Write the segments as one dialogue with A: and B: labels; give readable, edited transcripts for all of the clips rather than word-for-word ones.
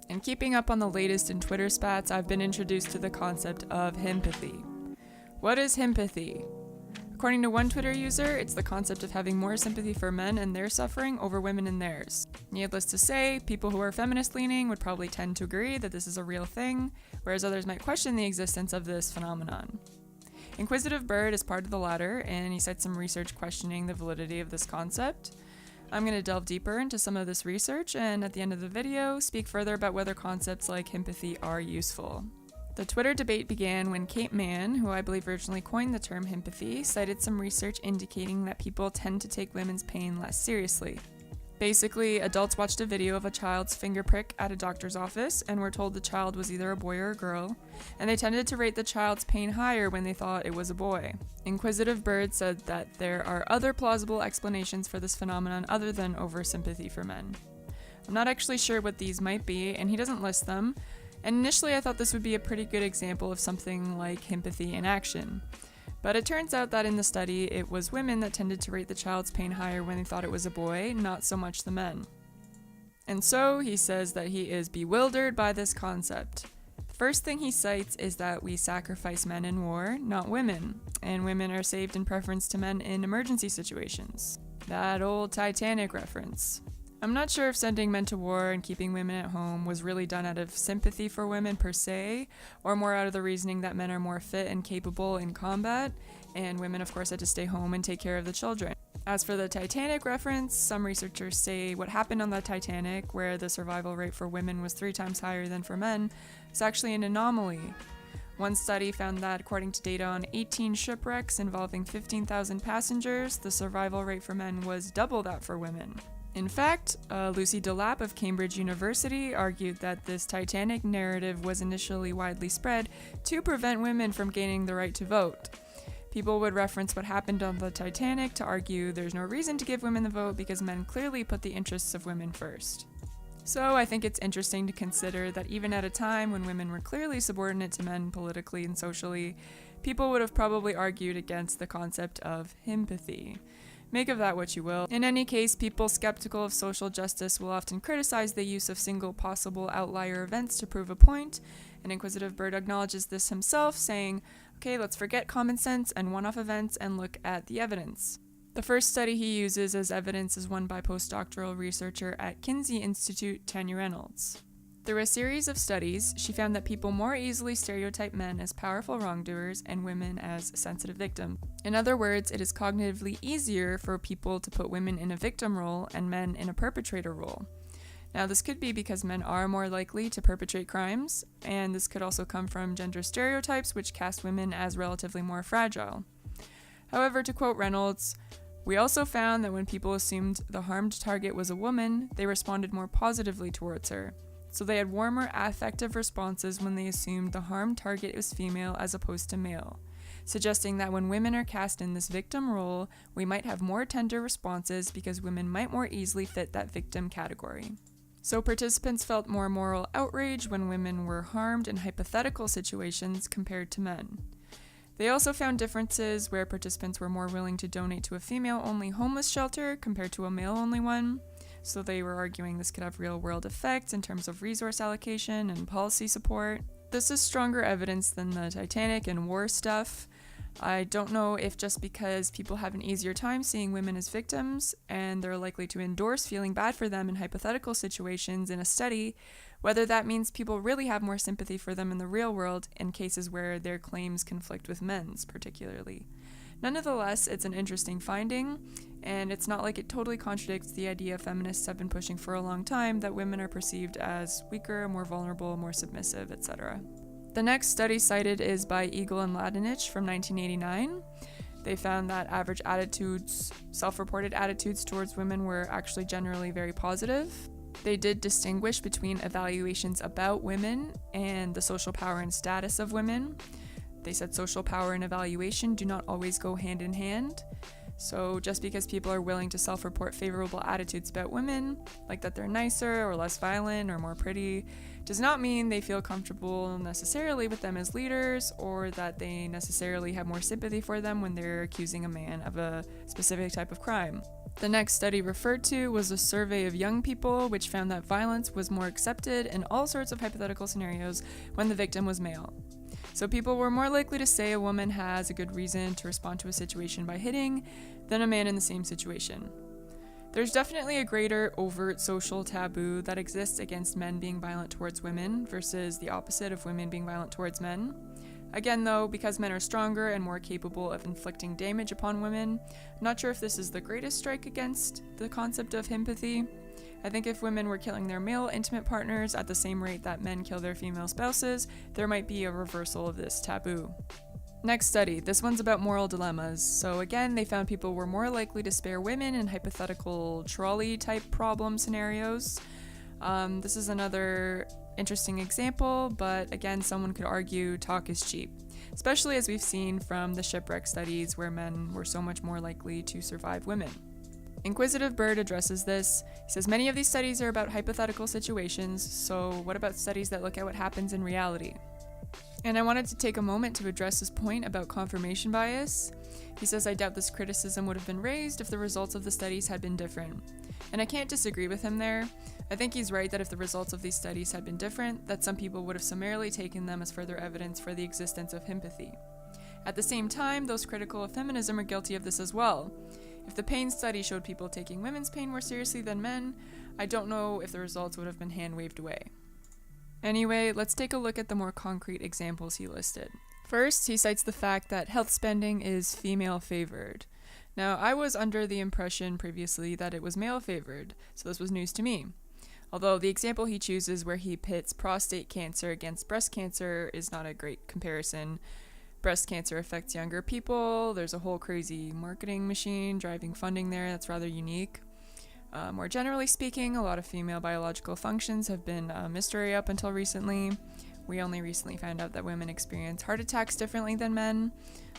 A: And keeping up on the latest in Twitter spats, I've been introduced to the concept of HIMpathy. What is HIMpathy? According to one Twitter user, it's the concept of having more sympathy for men and their suffering over women and theirs. Needless to say, people who are feminist-leaning would probably tend to agree that this is a real thing, whereas others might question the existence of this phenomenon. Inquisitive Bird is part of the latter, and he cites some research questioning the validity of this concept. I'm going to delve deeper into some of this research, and at the end of the video, speak further about whether concepts like HIMpathy are useful. The Twitter debate began when Kate Mann, who I believe originally coined the term HIMpathy, cited some research indicating that people tend to take women's pain less seriously. Basically, adults watched a video of a child's finger prick at a doctor's office and were told the child was either a boy or a girl, and they tended to rate the child's pain higher when they thought it was a boy. Inquisitive Bird said that there are other plausible explanations for this phenomenon other than oversympathy for men. I'm not actually sure what these might be, and he doesn't list them, and initially I thought this would be a pretty good example of something like HIMpathy in action. But it turns out that in the study, it was women that tended to rate the child's pain higher when they thought it was a boy, not so much the men. And so he says that he is bewildered by this concept. The first thing he cites is that we sacrifice men in war, not women, and women are saved in preference to men in emergency situations. That old Titanic reference. I'm not sure if sending men to war and keeping women at home was really done out of sympathy for women per se, or more out of the reasoning that men are more fit and capable in combat, and women of course had to stay home and take care of the children. As for the Titanic reference, some researchers say what happened on the Titanic, where the survival rate for women was 3 times higher than for men, is actually an anomaly. One study found that according to data on 18 shipwrecks involving 15,000 passengers, the survival rate for men was double that for women. In fact, Lucy Delap of Cambridge University argued that this Titanic narrative was initially widely spread to prevent women from gaining the right to vote. People would reference what happened on the Titanic to argue there's no reason to give women the vote because men clearly put the interests of women first. So I think it's interesting to consider that even at a time when women were clearly subordinate to men politically and socially, people would have probably argued against the concept of HIMpathy. Make of that what you will. In any case, people skeptical of social justice will often criticize the use of single possible outlier events to prove a point, and Inquisitive Bird acknowledges this himself, saying, okay, let's forget common sense and one-off events and look at the evidence. The first study he uses as evidence is one by postdoctoral researcher at Kinsey Institute, Tanya Reynolds. Through a series of studies, she found that people more easily stereotype men as powerful wrongdoers and women as sensitive victims. In other words, it is cognitively easier for people to put women in a victim role and men in a perpetrator role. Now, this could be because men are more likely to perpetrate crimes, and this could also come from gender stereotypes which cast women as relatively more fragile. However, to quote Reynolds, "We also found that when people assumed the harmed target was a woman, they responded more positively towards her. So they had warmer affective responses when they assumed the harmed target was female as opposed to male, suggesting that when women are cast in this victim role, we might have more tender responses because women might more easily fit that victim category." So participants felt more moral outrage when women were harmed in hypothetical situations compared to men. They also found differences where participants were more willing to donate to a female-only homeless shelter compared to a male-only one. So they were arguing this could have real-world effects in terms of resource allocation and policy support. This is stronger evidence than the Titanic and war stuff. I don't know if just because people have an easier time seeing women as victims, and they're likely to endorse feeling bad for them in hypothetical situations in a study, whether that means people really have more sympathy for them in the real world in cases where their claims conflict with men's, particularly. Nonetheless, it's an interesting finding, and it's not like it totally contradicts the idea feminists have been pushing for a long time that women are perceived as weaker, more vulnerable, more submissive, etc. The next study cited is by Eagle and Ladanich from 1989. They found that average attitudes, self-reported attitudes towards women were actually generally very positive. They did distinguish between evaluations about women and the social power and status of women. They said social power and evaluation do not always go hand in hand. So just because people are willing to self-report favorable attitudes about women, like that they're nicer or less violent or more pretty, does not mean they feel comfortable necessarily with them as leaders, or that they necessarily have more sympathy for them when they're accusing a man of a specific type of crime. The next study referred to was a survey of young people, which found that violence was more accepted in all sorts of hypothetical scenarios when the victim was male. So people were more likely to say a woman has a good reason to respond to a situation by hitting than a man in the same situation. There's definitely a greater overt social taboo that exists against men being violent towards women versus the opposite of women being violent towards men. Again, though, because men are stronger and more capable of inflicting damage upon women, I'm not sure if this is the greatest strike against the concept of HIMpathy. I think if women were killing their male intimate partners at the same rate that men kill their female spouses, there might be a reversal of this taboo. Next study. This one's about moral dilemmas. So again, they found people were more likely to spare women in hypothetical trolley-type problem scenarios. This is another interesting example, but again, someone could argue talk is cheap, especially as we've seen from the shipwreck studies where men were so much more likely to survive women. Inquisitive Bird addresses this. He says many of these studies are about hypothetical situations, so what about studies that look at what happens in reality? And I wanted to take a moment to address his point about confirmation bias. He says, I doubt this criticism would have been raised if the results of the studies had been different. And I can't disagree with him there. I think he's right that if the results of these studies had been different, that some people would have summarily taken them as further evidence for the existence of HIMpathy. At the same time, those critical of feminism are guilty of this as well. If the pain study showed people taking women's pain more seriously than men, I don't know if the results would have been hand-waved away. Anyway, let's take a look at the more concrete examples he listed. First, he cites the fact that health spending is female-favored. Now, I was under the impression previously that it was male-favored, so this was news to me. Although the example he chooses where he pits prostate cancer against breast cancer is not a great comparison. Breast cancer affects younger people, there's a whole crazy marketing machine driving funding there that's rather unique. More generally speaking, a lot of female biological functions have been a mystery up until recently. We only recently found out that women experience heart attacks differently than men.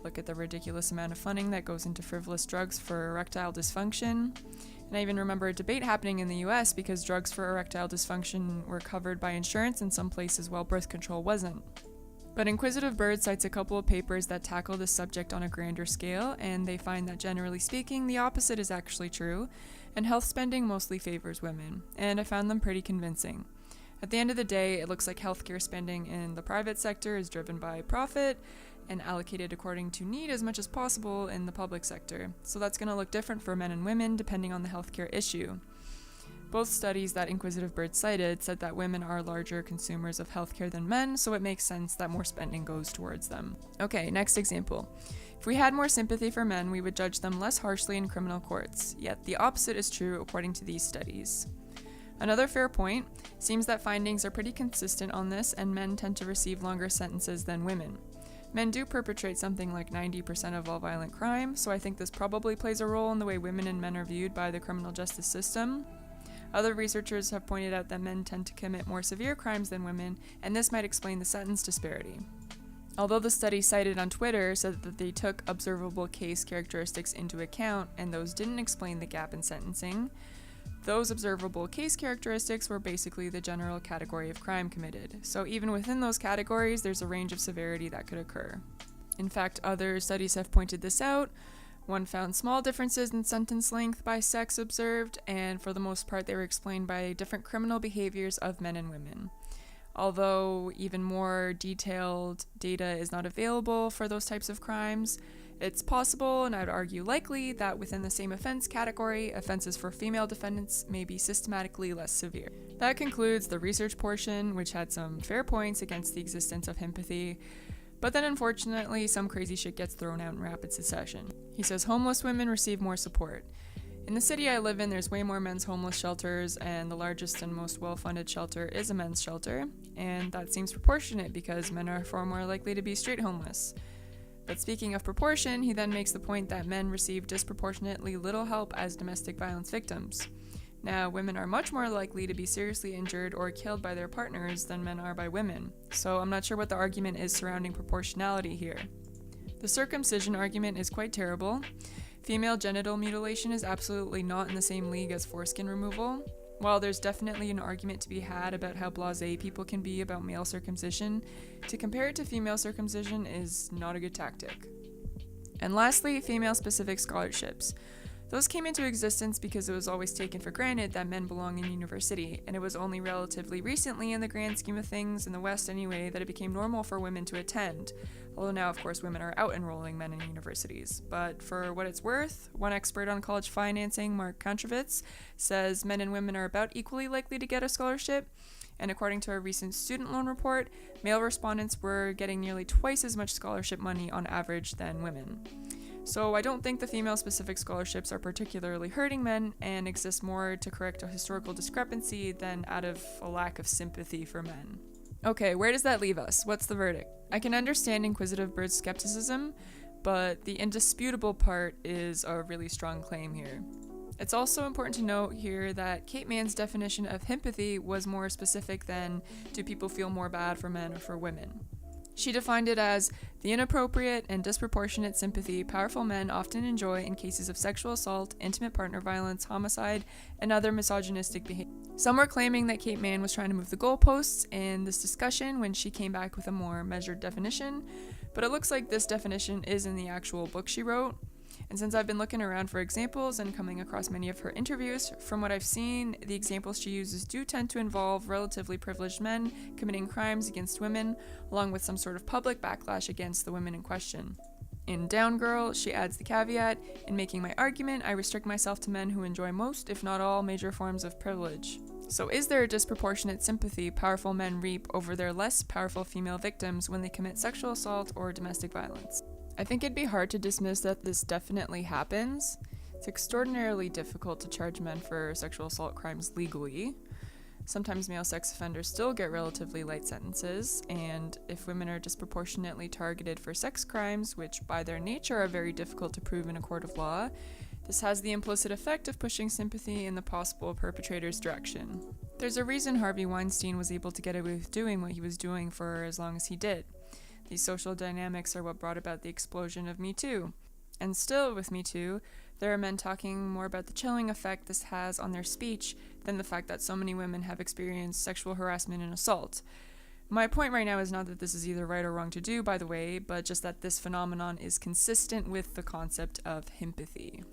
A: Look at the ridiculous amount of funding that goes into frivolous drugs for erectile dysfunction. And I even remember a debate happening in the US because drugs for erectile dysfunction were covered by insurance in some places while birth control wasn't. But Inquisitive Bird cites a couple of papers that tackle this subject on a grander scale, and they find that generally speaking, the opposite is actually true, and health spending mostly favors women, and I found them pretty convincing. At the end of the day, it looks like healthcare spending in the private sector is driven by profit and allocated according to need as much as possible in the public sector, so that's going to look different for men and women depending on the healthcare issue. Both studies that Inquisitive Bird cited said that women are larger consumers of healthcare than men, so it makes sense that more spending goes towards them. Okay, next example. If we had more sympathy for men, we would judge them less harshly in criminal courts, yet the opposite is true according to these studies. Another fair point seems that findings are pretty consistent on this, and men tend to receive longer sentences than women. Men do perpetrate something like 90% of all violent crime, so I think this probably plays a role in the way women and men are viewed by the criminal justice system. Other researchers have pointed out that men tend to commit more severe crimes than women, and this might explain the sentence disparity. Although the study cited on Twitter said that they took observable case characteristics into account and those didn't explain the gap in sentencing, those observable case characteristics were basically the general category of crime committed. So even within those categories, there's a range of severity that could occur. In fact, other studies have pointed this out. One found small differences in sentence length by sex observed, and for the most part they were explained by different criminal behaviors of men and women. Although even more detailed data is not available for those types of crimes, it's possible, and I would argue likely, that within the same offense category, offenses for female defendants may be systematically less severe. That concludes the research portion, which had some fair points against the existence of HIMpathy. But then unfortunately, some crazy shit gets thrown out in rapid succession. He says homeless women receive more support. In the city I live in, there's way more men's homeless shelters, and the largest and most well-funded shelter is a men's shelter, and that seems proportionate because men are far more likely to be straight homeless. But speaking of proportion, he then makes the point that men receive disproportionately little help as domestic violence victims. Now, women are much more likely to be seriously injured or killed by their partners than men are by women, so I'm not sure what the argument is surrounding proportionality here. The circumcision argument is quite terrible. Female genital mutilation is absolutely not in the same league as foreskin removal. While there's definitely an argument to be had about how blasé people can be about male circumcision, to compare it to female circumcision is not a good tactic. And lastly, female-specific scholarships. Those came into existence because it was always taken for granted that men belong in university, and it was only relatively recently, in the grand scheme of things, in the West anyway, that it became normal for women to attend. Although now, of course, women are out enrolling men in universities. But for what it's worth, one expert on college financing, Mark Kontrovitz, says men and women are about equally likely to get a scholarship. And according to a recent student loan report, male respondents were getting nearly twice as much scholarship money on average than women. So I don't think the female-specific scholarships are particularly hurting men and exist more to correct a historical discrepancy than out of a lack of sympathy for men. Okay, where does that leave us? What's the verdict? I can understand Inquisitive Bird's skepticism, but the indisputable part is a really strong claim here. It's also important to note here that Kate Mann's definition of HIMpathy was more specific than do people feel more bad for men or for women. She defined it as the inappropriate and disproportionate sympathy powerful men often enjoy in cases of sexual assault, intimate partner violence, homicide, and other misogynistic behavior. Some were claiming that Kate Mann was trying to move the goalposts in this discussion when she came back with a more measured definition, but it looks like this definition is in the actual book she wrote. And since I've been looking around for examples and coming across many of her interviews, from what I've seen, the examples she uses do tend to involve relatively privileged men committing crimes against women, along with some sort of public backlash against the women in question. In Down Girl, she adds the caveat, in making my argument, I restrict myself to men who enjoy most, if not all, major forms of privilege. So is there a disproportionate sympathy powerful men reap over their less powerful female victims when they commit sexual assault or domestic violence? I think it'd be hard to dismiss that this definitely happens. It's extraordinarily difficult to charge men for sexual assault crimes legally. Sometimes male sex offenders still get relatively light sentences, and if women are disproportionately targeted for sex crimes, which by their nature are very difficult to prove in a court of law, this has the implicit effect of pushing sympathy in the possible perpetrator's direction. There's a reason Harvey Weinstein was able to get away with doing what he was doing for as long as he did. These social dynamics are what brought about the explosion of Me Too. And still, with Me Too, there are men talking more about the chilling effect this has on their speech than the fact that so many women have experienced sexual harassment and assault. My point right now is not that this is either right or wrong to do, by the way, but just that this phenomenon is consistent with the concept of HIMpathy.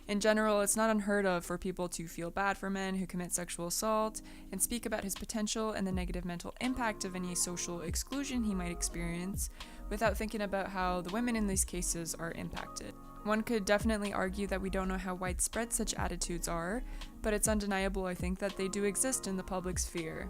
A: In general, it's not unheard of for people to feel bad for men who commit sexual assault and speak about his potential and the negative mental impact of any social exclusion he might experience without thinking about how the women in these cases are impacted. One could definitely argue that we don't know how widespread such attitudes are, but it's undeniable, I think, that they do exist in the public sphere.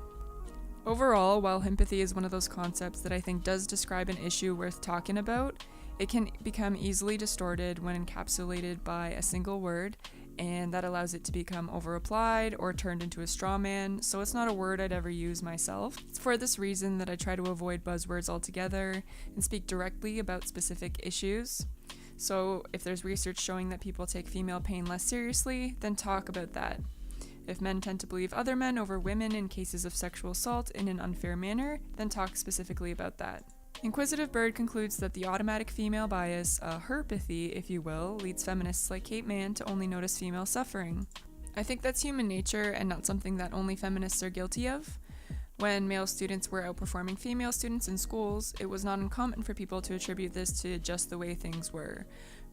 A: Overall, while HIMpathy is one of those concepts that I think does describe an issue worth talking about, it can become easily distorted when encapsulated by a single word, and that allows it to become over-applied or turned into a straw man, so it's not a word I'd ever use myself. It's for this reason that I try to avoid buzzwords altogether and speak directly about specific issues. So if there's research showing that people take female pain less seriously, then talk about that. If men tend to believe other men over women in cases of sexual assault in an unfair manner, then talk specifically about that. Inquisitive Bird concludes that the automatic female bias, herpathy, if you will, leads feminists like Kate Mann to only notice female suffering. I think that's human nature and not something that only feminists are guilty of. When male students were outperforming female students in schools, it was not uncommon for people to attribute this to just the way things were.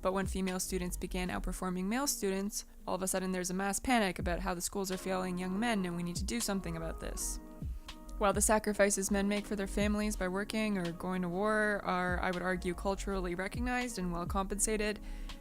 A: But when female students began outperforming male students, all of a sudden there's a mass panic about how the schools are failing young men and we need to do something about this. While the sacrifices men make for their families by working or going to war are, I would argue, culturally recognized and well compensated,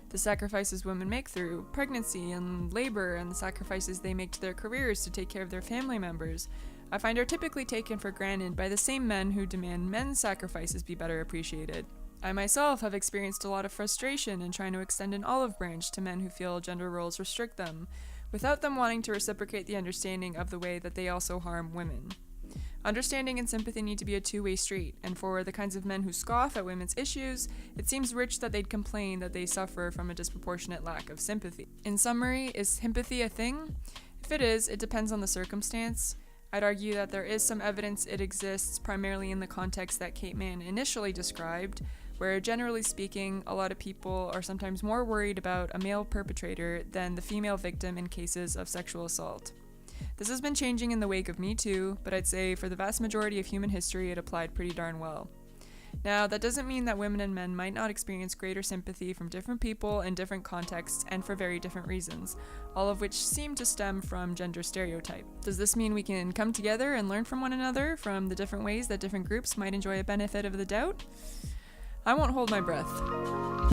A: the sacrifices women make through pregnancy and labor and the sacrifices they make to their careers to take care of their family members, I find are typically taken for granted by the same men who demand men's sacrifices be better appreciated. I myself have experienced a lot of frustration in trying to extend an olive branch to men who feel gender roles restrict them, without them wanting to reciprocate the understanding of the way that they also harm women. Understanding and sympathy need to be a two-way street, and for the kinds of men who scoff at women's issues, it seems rich that they'd complain that they suffer from a disproportionate lack of sympathy. In summary, is HIMpathy a thing? If it is, it depends on the circumstance. I'd argue that there is some evidence it exists primarily in the context that Kate Mann initially described, where generally speaking, a lot of people are sometimes more worried about a male perpetrator than the female victim in cases of sexual assault. This has been changing in the wake of Me Too, but I'd say for the vast majority of human history it applied pretty darn well. Now, that doesn't mean that women and men might not experience greater sympathy from different people in different contexts and for very different reasons, all of which seem to stem from gender stereotype. Does this mean we can come together and learn from one another from the different ways that different groups might enjoy a benefit of the doubt? I won't hold my breath.